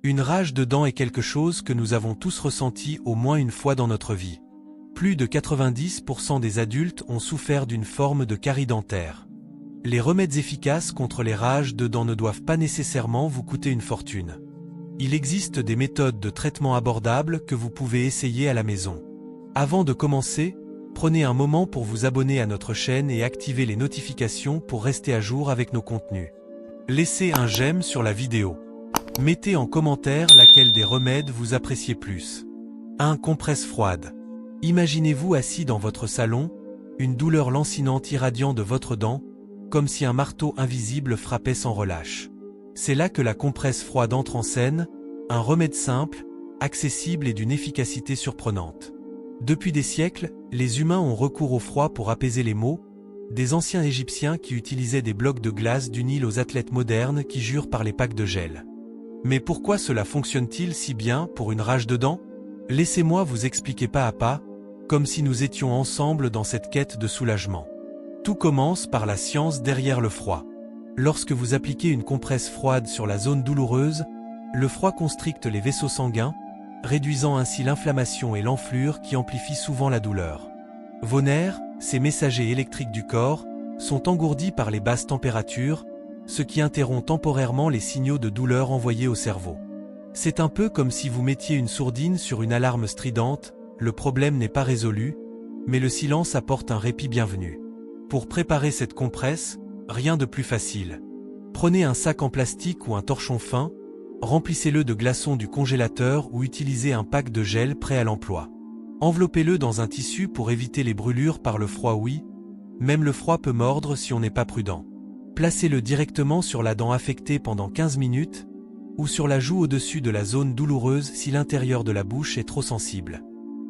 Une rage de dents est quelque chose que nous avons tous ressenti au moins une fois dans notre vie. Plus de 90% des adultes ont souffert d'une forme de carie dentaire. Les remèdes efficaces contre les rages de dents ne doivent pas nécessairement vous coûter une fortune. Il existe des méthodes de traitement abordables que vous pouvez essayer à la maison. Avant de commencer, prenez un moment pour vous abonner à notre chaîne et activer les notifications pour rester à jour avec nos contenus. Laissez un j'aime sur la vidéo. Mettez en commentaire laquelle des remèdes vous appréciez plus. 1. Compresse froide. Imaginez-vous assis dans votre salon, une douleur lancinante irradiant de votre dent, comme si un marteau invisible frappait sans relâche. C'est là que la compresse froide entre en scène, un remède simple, accessible et d'une efficacité surprenante. Depuis des siècles, les humains ont recours au froid pour apaiser les maux, des anciens Égyptiens qui utilisaient des blocs de glace du Nil aux athlètes modernes qui jurent par les packs de gel. Mais pourquoi cela fonctionne-t-il si bien pour une rage de dents? Laissez-moi vous expliquer pas à pas, comme si nous étions ensemble dans cette quête de soulagement. Tout commence par la science derrière le froid. Lorsque vous appliquez une compresse froide sur la zone douloureuse, le froid constricte les vaisseaux sanguins, réduisant ainsi l'inflammation et l'enflure qui amplifient souvent la douleur. Vos nerfs, ces messagers électriques du corps, sont engourdis par les basses températures, ce qui interrompt temporairement les signaux de douleur envoyés au cerveau. C'est un peu comme si vous mettiez une sourdine sur une alarme stridente, le problème n'est pas résolu, mais le silence apporte un répit bienvenu. Pour préparer cette compresse, rien de plus facile. Prenez un sac en plastique ou un torchon fin, remplissez-le de glaçons du congélateur ou utilisez un pack de gel prêt à l'emploi. Enveloppez-le dans un tissu pour éviter les brûlures par le froid. Oui, même le froid peut mordre si on n'est pas prudent. Placez-le directement sur la dent affectée pendant 15 minutes, ou sur la joue au-dessus de la zone douloureuse si l'intérieur de la bouche est trop sensible.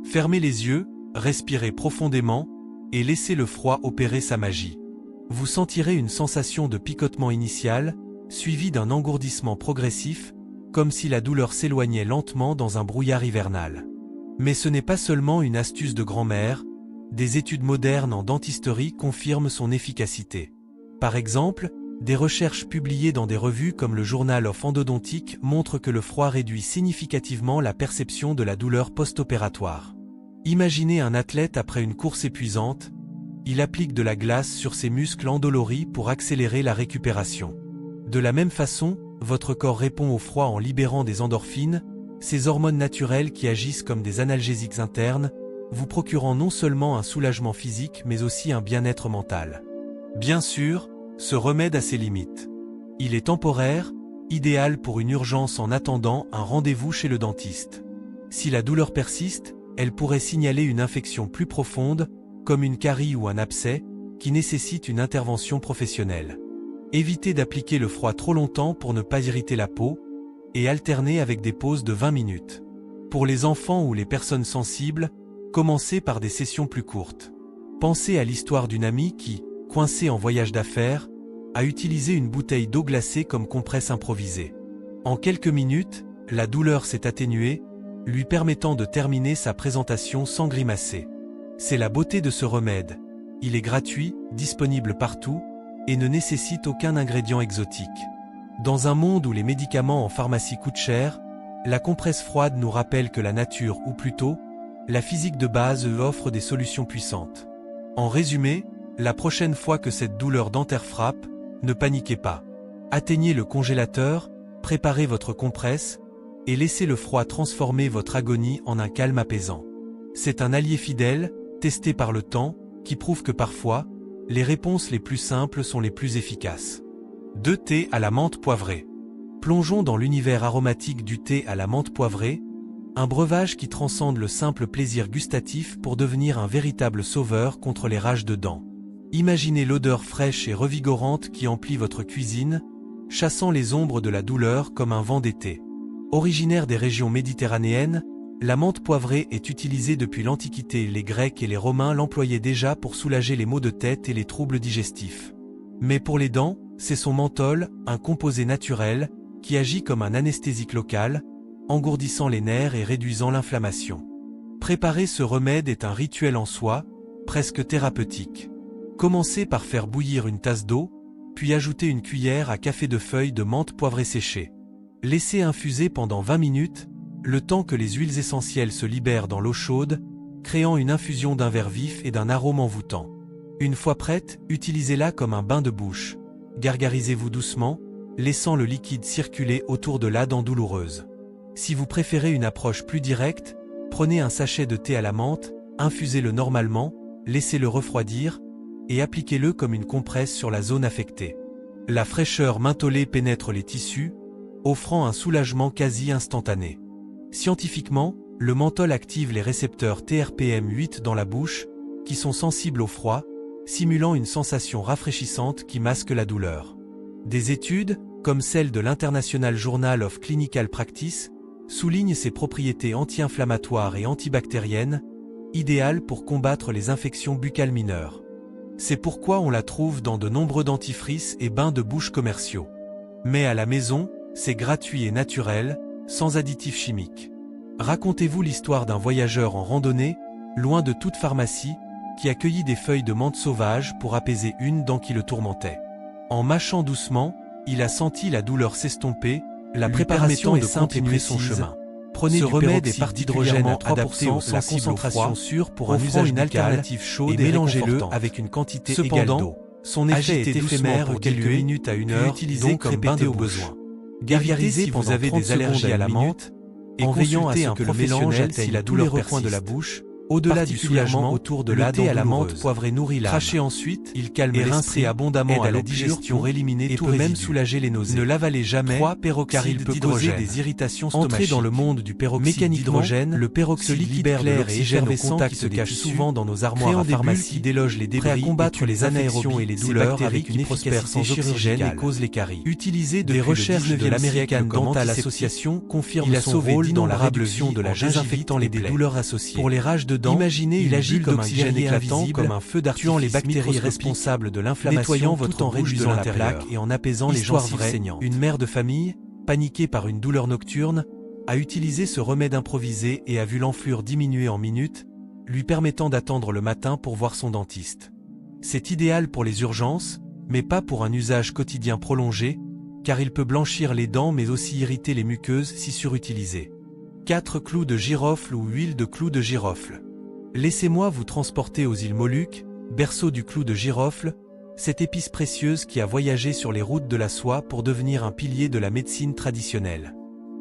Fermez les yeux, respirez profondément, et laissez le froid opérer sa magie. Vous sentirez une sensation de picotement initial, suivie d'un engourdissement progressif, comme si la douleur s'éloignait lentement dans un brouillard hivernal. Mais ce n'est pas seulement une astuce de grand-mère, des études modernes en dentisterie confirment son efficacité. Par exemple, des recherches publiées dans des revues comme le Journal of Endodontic montrent que le froid réduit significativement la perception de la douleur post-opératoire. Imaginez un athlète après une course épuisante, il applique de la glace sur ses muscles endoloris pour accélérer la récupération. De la même façon, votre corps répond au froid en libérant des endorphines, ces hormones naturelles qui agissent comme des analgésiques internes, vous procurant non seulement un soulagement physique mais aussi un bien-être mental. Bien sûr, ce remède a ses limites. Il est temporaire, idéal pour une urgence en attendant un rendez-vous chez le dentiste. Si la douleur persiste, elle pourrait signaler une infection plus profonde, comme une carie ou un abcès, qui nécessite une intervention professionnelle. Évitez d'appliquer le froid trop longtemps pour ne pas irriter la peau, et alternez avec des pauses de 20 minutes. Pour les enfants ou les personnes sensibles, commencez par des sessions plus courtes. Pensez à l'histoire d'une amie qui, coincée en voyage d'affaires, a utilisé une bouteille d'eau glacée comme compresse improvisée. En quelques minutes, la douleur s'est atténuée, lui permettant de terminer sa présentation sans grimacer. C'est la beauté de ce remède. Il est gratuit, disponible partout, et ne nécessite aucun ingrédient exotique. Dans un monde où les médicaments en pharmacie coûtent cher, la compresse froide nous rappelle que la nature, ou plutôt, la physique de base offre des solutions puissantes. En résumé, la prochaine fois que cette douleur dentaire frappe, ne paniquez pas. Atteignez le congélateur, préparez votre compresse, et laissez le froid transformer votre agonie en un calme apaisant. C'est un allié fidèle, testé par le temps, qui prouve que parfois, les réponses les plus simples sont les plus efficaces. 2. Thé à la menthe poivrée. Plongeons dans l'univers aromatique du thé à la menthe poivrée, un breuvage qui transcende le simple plaisir gustatif pour devenir un véritable sauveur contre les rages de dents. Imaginez l'odeur fraîche et revigorante qui emplit votre cuisine, chassant les ombres de la douleur comme un vent d'été. Originaire des régions méditerranéennes, la menthe poivrée est utilisée depuis l'Antiquité. Les Grecs et les Romains l'employaient déjà pour soulager les maux de tête et les troubles digestifs. Mais pour les dents, c'est son menthol, un composé naturel, qui agit comme un anesthésique local, engourdissant les nerfs et réduisant l'inflammation. Préparer ce remède est un rituel en soi, presque thérapeutique. Commencez par faire bouillir une tasse d'eau, puis ajoutez une cuillère à café de feuilles de menthe poivrée séchée. Laissez infuser pendant 20 minutes, le temps que les huiles essentielles se libèrent dans l'eau chaude, créant une infusion d'un vert vif et d'un arôme envoûtant. Une fois prête, utilisez-la comme un bain de bouche. Gargarisez-vous doucement, laissant le liquide circuler autour de la dent douloureuse. Si vous préférez une approche plus directe, prenez un sachet de thé à la menthe, infusez-le normalement, laissez-le refroidir, et appliquez-le comme une compresse sur la zone affectée. La fraîcheur mentholée pénètre les tissus, offrant un soulagement quasi instantané. Scientifiquement, le menthol active les récepteurs TRPM8 dans la bouche, qui sont sensibles au froid, simulant une sensation rafraîchissante qui masque la douleur. Des études, comme celle de l'International Journal of Clinical Practice, soulignent ses propriétés anti-inflammatoires et antibactériennes, idéales pour combattre les infections buccales mineures. C'est pourquoi on la trouve dans de nombreux dentifrices et bains de bouche commerciaux. Mais à la maison, c'est gratuit et naturel, sans additifs chimiques. Racontez-vous l'histoire d'un voyageur en randonnée, loin de toute pharmacie, qui accueillit des feuilles de menthe sauvage pour apaiser une dent qui le tourmentait. En mâchant doucement, il a senti la douleur s'estomper, la préparation est simple et précise. Son chemin. Prenez ce remède et parties d'hydrogène à 3% la concentration sûre pour un usage une alternative chaude et mélangez-le avec une quantité égale d'eau. Son effet est éphémère pour quelques minutes à une heure, utilisé comme bain de besoin. Gargarisez si vous avez des allergies à la menthe, et en veillant à ce que le mélange atteigne la douleur recoin de la bouche, au-delà du soulagement autour de la dent à la menthe poivrée nourrit l'âme. Crachez ensuite, il calme et rincez abondamment à la digestion pour éliminer tout résidu. Peut même soulager les nausées. Ne l'avalez jamais, car il peut causer des irritations stomachiques. Entrez dans le monde du peroxyde d'hydrogène, le peroxyde libère clair et effervescent qui se cache souvent dans nos armoires à pharmacie, qui déloge les débris, prêt à combattre les infections et les douleurs avec une efficacité chirurgicale et cause les caries. Utilisé des recherches de l'American Dental Association confirme son rôle dans la réduction de la gingivitant et des douleurs associées. Pour les rages de dents, imaginez, il agit comme un guerrier éclatant, comme un feu d'artifice, tuant les bactéries responsables de l'inflammation, nettoyant votre en réduisant la plaque et en apaisant les gencives saignantes. Une mère de famille, paniquée par une douleur nocturne, a utilisé ce remède improvisé et a vu l'enflure diminuer en minutes, lui permettant d'attendre le matin pour voir son dentiste. C'est idéal pour les urgences, mais pas pour un usage quotidien prolongé, car il peut blanchir les dents mais aussi irriter les muqueuses si surutilisé. 4 clous de girofle ou huile de clous de girofle. Laissez-moi vous transporter aux îles Moluques, berceau du clou de girofle, cette épice précieuse qui a voyagé sur les routes de la soie pour devenir un pilier de la médecine traditionnelle.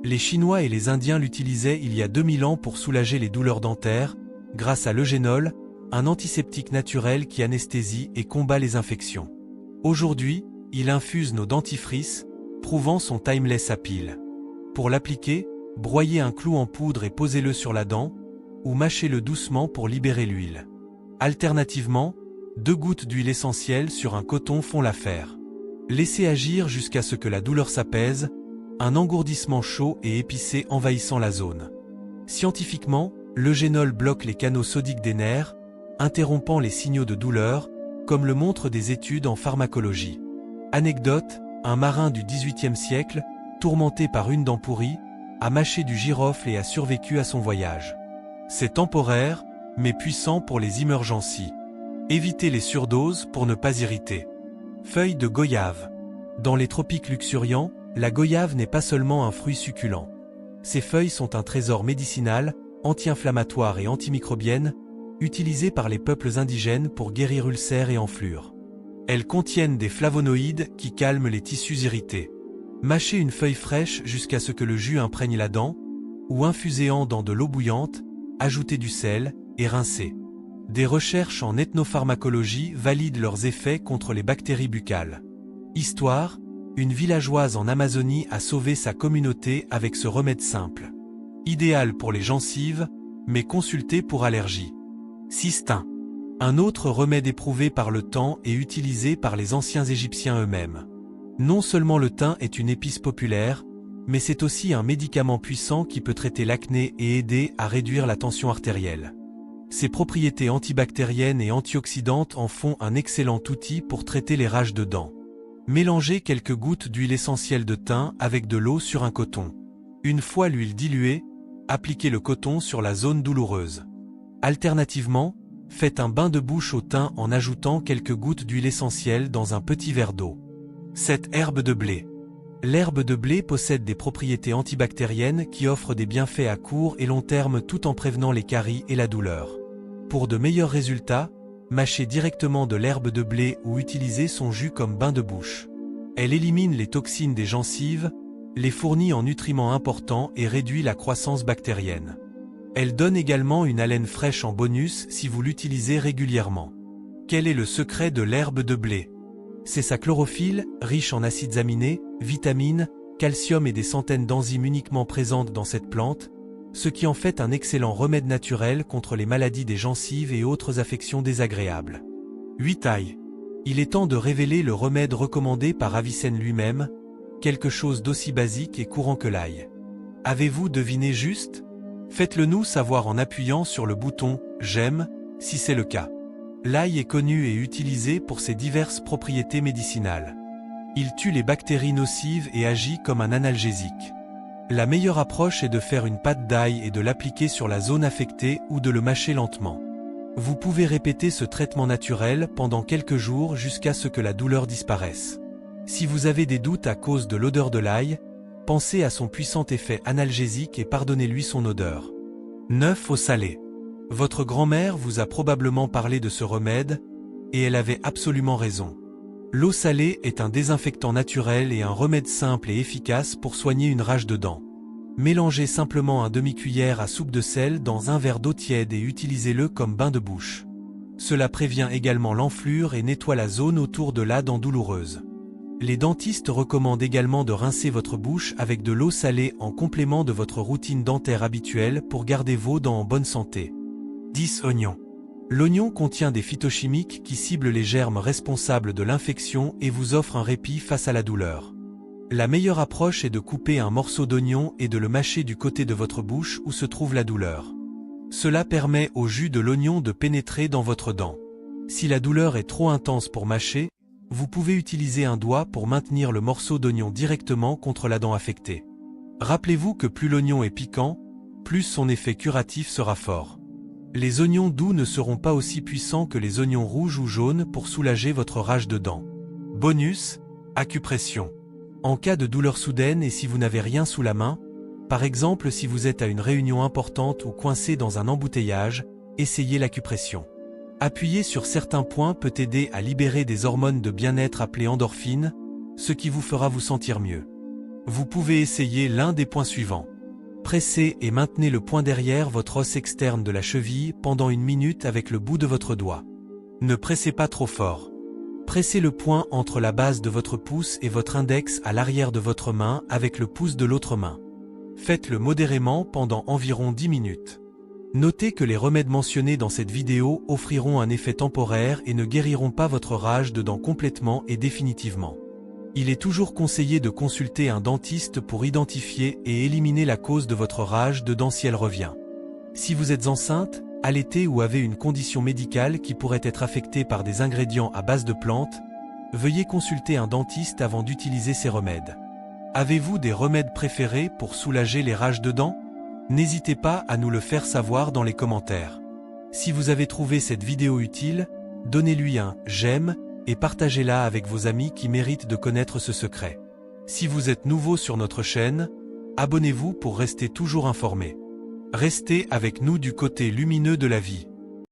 Les Chinois et les Indiens l'utilisaient il y a 2000 ans pour soulager les douleurs dentaires, grâce à l'eugénol, un antiseptique naturel qui anesthésie et combat les infections. Aujourd'hui, il infuse nos dentifrices, prouvant son timeless appeal. Pour l'appliquer, broyez un clou en poudre et posez-le sur la dent, ou mâchez-le doucement pour libérer l'huile. Alternativement, 2 gouttes d'huile essentielle sur un coton font l'affaire. Laissez agir jusqu'à ce que la douleur s'apaise, un engourdissement chaud et épicé envahissant la zone. Scientifiquement, l'eugénol bloque les canaux sodiques des nerfs, interrompant les signaux de douleur, comme le montrent des études en pharmacologie. Anecdote, un marin du XVIIIe siècle, tourmenté par une dent pourrie, a mâché du girofle et a survécu à son voyage. C'est temporaire, mais puissant pour les émergencies. Évitez les surdoses pour ne pas irriter. Feuilles de goyave. Dans les tropiques luxuriants, la goyave n'est pas seulement un fruit succulent. Ses feuilles sont un trésor médicinal, anti-inflammatoire et antimicrobienne, utilisé par les peuples indigènes pour guérir ulcères et enflures. Elles contiennent des flavonoïdes qui calment les tissus irrités. Mâchez une feuille fraîche jusqu'à ce que le jus imprègne la dent, ou infusez-en dans de l'eau bouillante, ajoutez du sel, et rincez. Des recherches en ethnopharmacologie valident leurs effets contre les bactéries buccales. Histoire, une villageoise en Amazonie a sauvé sa communauté avec ce remède simple. Idéal pour les gencives, mais consultez pour allergie. Cistin. Un autre remède éprouvé par le temps et utilisé par les anciens Égyptiens eux-mêmes. Non seulement le thym est une épice populaire, mais c'est aussi un médicament puissant qui peut traiter l'acné et aider à réduire la tension artérielle. Ses propriétés antibactériennes et antioxydantes en font un excellent outil pour traiter les rages de dents. Mélangez quelques gouttes d'huile essentielle de thym avec de l'eau sur un coton. Une fois l'huile diluée, appliquez le coton sur la zone douloureuse. Alternativement, faites un bain de bouche au thym en ajoutant quelques gouttes d'huile essentielle dans un petit verre d'eau. 7 herbes de blé. L'herbe de blé possède des propriétés antibactériennes qui offrent des bienfaits à court et long terme tout en prévenant les caries et la douleur. Pour de meilleurs résultats, mâchez directement de l'herbe de blé ou utilisez son jus comme bain de bouche. Elle élimine les toxines des gencives, les fournit en nutriments importants et réduit la croissance bactérienne. Elle donne également une haleine fraîche en bonus si vous l'utilisez régulièrement. Quel est le secret de l'herbe de blé? C'est sa chlorophylle, riche en acides aminés, vitamines, calcium et des centaines d'enzymes uniquement présentes dans cette plante, ce qui en fait un excellent remède naturel contre les maladies des gencives et autres affections désagréables. 8 ail. Il est temps de révéler le remède recommandé par Avicenne lui-même, quelque chose d'aussi basique et courant que l'ail. Avez-vous deviné juste? Faites-le nous savoir en appuyant sur le bouton « J'aime » si c'est le cas. L'ail est connu et utilisé pour ses diverses propriétés médicinales. Il tue les bactéries nocives et agit comme un analgésique. La meilleure approche est de faire une pâte d'ail et de l'appliquer sur la zone affectée ou de le mâcher lentement. Vous pouvez répéter ce traitement naturel pendant quelques jours jusqu'à ce que la douleur disparaisse. Si vous avez des doutes à cause de l'odeur de l'ail, pensez à son puissant effet analgésique et pardonnez-lui son odeur. 9 au salé. Votre grand-mère vous a probablement parlé de ce remède, et elle avait absolument raison. L'eau salée est un désinfectant naturel et un remède simple et efficace pour soigner une rage de dents. Mélangez simplement un demi-cuillère à soupe de sel dans un verre d'eau tiède et utilisez-le comme bain de bouche. Cela prévient également l'enflure et nettoie la zone autour de la dent douloureuse. Les dentistes recommandent également de rincer votre bouche avec de l'eau salée en complément de votre routine dentaire habituelle pour garder vos dents en bonne santé. 10 oignons. L'oignon contient des phytochimiques qui ciblent les germes responsables de l'infection et vous offrent un répit face à la douleur. La meilleure approche est de couper un morceau d'oignon et de le mâcher du côté de votre bouche où se trouve la douleur. Cela permet au jus de l'oignon de pénétrer dans votre dent. Si la douleur est trop intense pour mâcher, vous pouvez utiliser un doigt pour maintenir le morceau d'oignon directement contre la dent affectée. Rappelez-vous que plus l'oignon est piquant, plus son effet curatif sera fort. Les oignons doux ne seront pas aussi puissants que les oignons rouges ou jaunes pour soulager votre rage de dents. Bonus, acupression. En cas de douleur soudaine et si vous n'avez rien sous la main, par exemple si vous êtes à une réunion importante ou coincé dans un embouteillage, essayez l'acupression. Appuyer sur certains points peut aider à libérer des hormones de bien-être appelées endorphines, ce qui vous fera vous sentir mieux. Vous pouvez essayer l'un des points suivants. Pressez et maintenez le point derrière votre os externe de la cheville pendant 1 minute avec le bout de votre doigt. Ne pressez pas trop fort. Pressez le point entre la base de votre pouce et votre index à l'arrière de votre main avec le pouce de l'autre main. Faites-le modérément pendant environ 10 minutes. Notez que les remèdes mentionnés dans cette vidéo offriront un effet temporaire et ne guériront pas votre rage de dents complètement et définitivement. Il est toujours conseillé de consulter un dentiste pour identifier et éliminer la cause de votre rage de dents si elle revient. Si vous êtes enceinte, allaitée ou avez une condition médicale qui pourrait être affectée par des ingrédients à base de plantes, veuillez consulter un dentiste avant d'utiliser ces remèdes. Avez-vous des remèdes préférés pour soulager les rages de dents? N'hésitez pas à nous le faire savoir dans les commentaires. Si vous avez trouvé cette vidéo utile, donnez-lui un « j'aime » et partagez-la avec vos amis qui méritent de connaître ce secret. Si vous êtes nouveau sur notre chaîne, abonnez-vous pour rester toujours informé. Restez avec nous du côté lumineux de la vie.